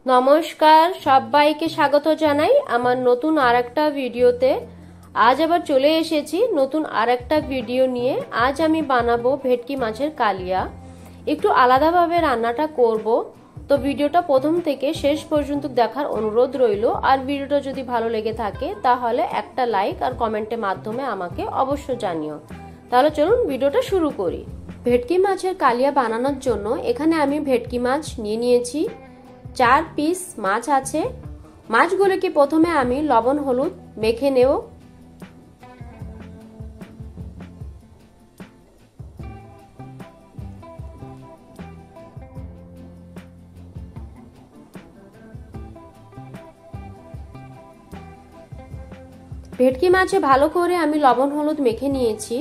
নমস্কার, সবাইকে স্বাগত জানাই আমার নতুন আরেকটা ভিডিওতে। আজ আবার চলে এসেছি নতুন আরেকটা ভিডিও নিয়ে। আজ আমি বানাবো ভেটকি মাছের কালিয়া। একটু আলাদাভাবে রান্নাটা করব, তো ভিডিওটা প্রথম থেকে শেষ পর্যন্ত দেখার অনুরোধ রইল। আর ভিডিওটা যদি ভালো লেগে থাকে তাহলে একটা লাইক আর কমেন্টের মাধ্যমে আমাকে অবশ্য জানিও। তাহলে চলুন ভিডিওটা শুরু করি। ভেটকি মাছের কালিয়া বানানোর জন্য এখানে আমি ভেটকি মাছ নিয়েছি। 4 পিস মাছ আছে। মাছগুলোকে প্রথমে আমি লবণ হলুদ মেখে নেব। ভেটকি মাছে ভালো করে আমি লবণ হলুদ মেখে নিয়েছি।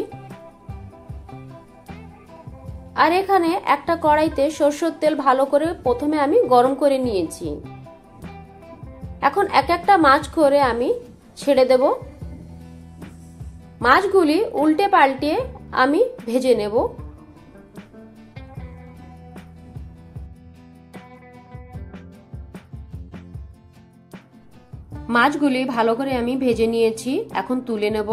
আর এখানে একটা কড়াইতে সরষের তেল ভালো করে প্রথমে আমি গরম করে নিয়েছি। এখন এক একটা মাছ করে আমি ছেড়ে দেব। মাছগুলি উল্টে পাল্টে আমি ভেজে নেব। মাছগুলি ভালো করে আমি ভেজে নিয়েছি, এখন তুলে নেব।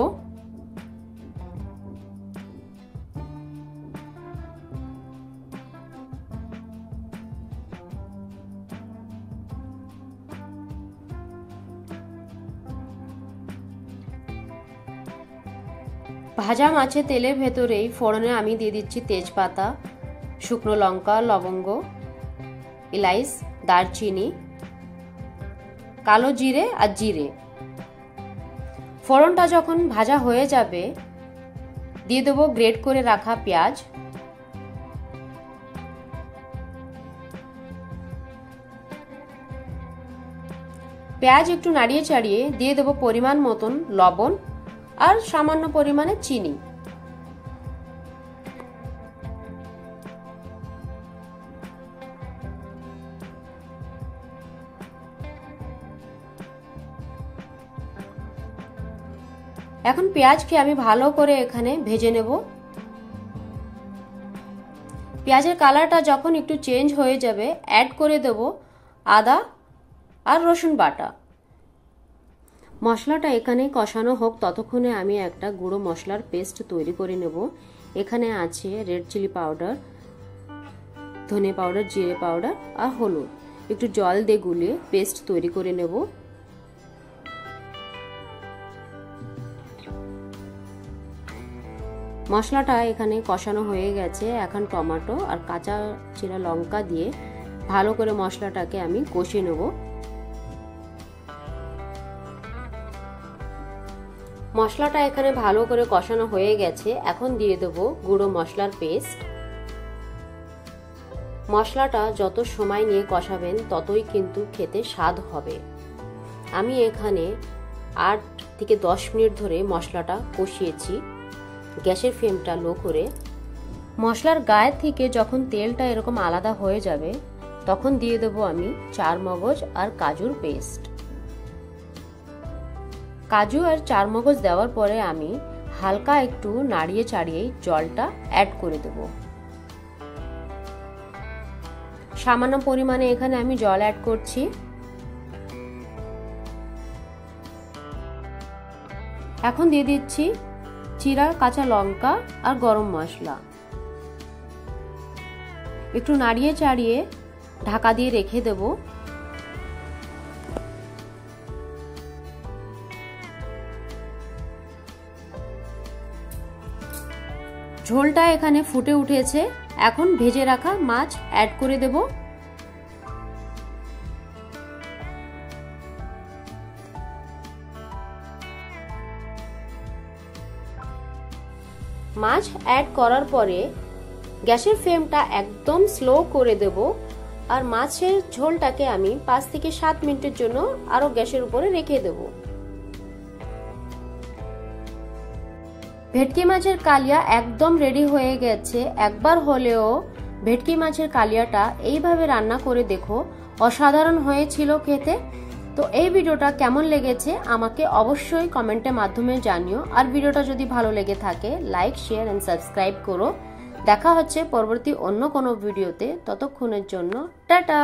ভাজা মাছের তেলের ভেতরেই ফোড়নে আমি দিয়ে দিচ্ছি তেজপাতা, শুকনো লঙ্কা, লবঙ্গ, এলাচ, দারচিনি, কালো জিরে আর জিরে। ফোড়নটা যখন ভাজা হয়ে যাবে দিয়ে দেবো গ্রেট করে রাখা পেঁয়াজ। পেঁয়াজ একটু নাড়িয়ে চাড়িয়ে দিয়ে দেবো পরিমাণ মতন লবণ আর সামান্য পরিমাণে চিনি। এখন পেঁয়াজকে আমি ভালো করে এখানে ভেজে নেব। পেঁয়াজের কালারটা যখন একটু চেঞ্জ হয়ে যাবে অ্যাড করে দেব আদা আর রসুন বাটা। মশলাটা এখানে কষানো হোক ততক্ষণে আমি একটা গুঁড়ো মশলার পেস্ট তৈরি করে নেব। এখানে আছে রেড চিলি পাউডার, ধনে পাউডার, জিরে পাউডার আর হলুদ। একটু জল দিয়ে গুলিয়ে পেস্ট তৈরি করে নেব। মশলাটা এখানে কষানো হয়ে গেছে। এখন টমেটো আর কাঁচা চিরা লঙ্কা দিয়ে ভালো করে মশলাটাকে আমি কষিয়ে নেব। মশলাটা এখানে ভালো করে কষানো হয়ে গেছে। এখন দিয়ে দেব গুঁড়ো মশলার পেস্ট। মশলাটা যত সময় নিয়ে কষাবেন ততই কিন্তু খেতে স্বাদ হবে। আমি এখানে 8 থেকে 10 মিনিট ধরে মশলাটা কষিয়েছি গ্যাসের ফ্লেমটা লো করে। মশলার গায়ে থেকে যখন তেলটা এরকম আলাদা হয়ে যাবে তখন দিয়ে দেব আমি চারমগজ আর কাজুর পেস্ট। কাজু আর চারমগজ দেওয়ার পরে আমি হালকা একটু নাড়িয়ে চাড়িয়ে জলটা অ্যাড করে দেব। সামান্য পরিমাণে এখানে আমি জল অ্যাড করছি। এখন দিয়ে দিচ্ছি চিরা কাঁচা লঙ্কা আর গরম মশলা। একটু নাড়িয়ে চাড়িয়ে ঢাকা দিয়ে রেখে দেব। ঝোলটা এখানে ফুটে উঠেছে। এখন ভেজে রাখা মাছ অ্যাড করে দেব। মাছ অ্যাড করার পরে গ্যাসের ফ্লেমটা একদম স্লো করে দেব। আর মাছের ঝোলটাকে আমি 5 থেকে 7 মিনিটের জন্য আরো গ্যাসের উপরে রেখে দেব। ভেটকি মাছের কালিয়া একদম রেডি হয়ে গেছে। একবার হলেও ভেটকি মাছের কালিয়াটা এইভাবে রান্না করে দেখো, অসাধারণ হয়েছিল খেতে। তো এই ভিডিওটা কেমন লেগেছে আমাকে অবশ্যই কমেন্টের মাধ্যমে জানিও। আর ভিডিওটা যদি ভালো লেগে থাকে লাইক, শেয়ার এন্ড সাবস্ক্রাইব করো। দেখা হচ্ছে পরবর্তী অন্য কোনো ভিডিওতে। ততক্ষণের জন্য টাটা।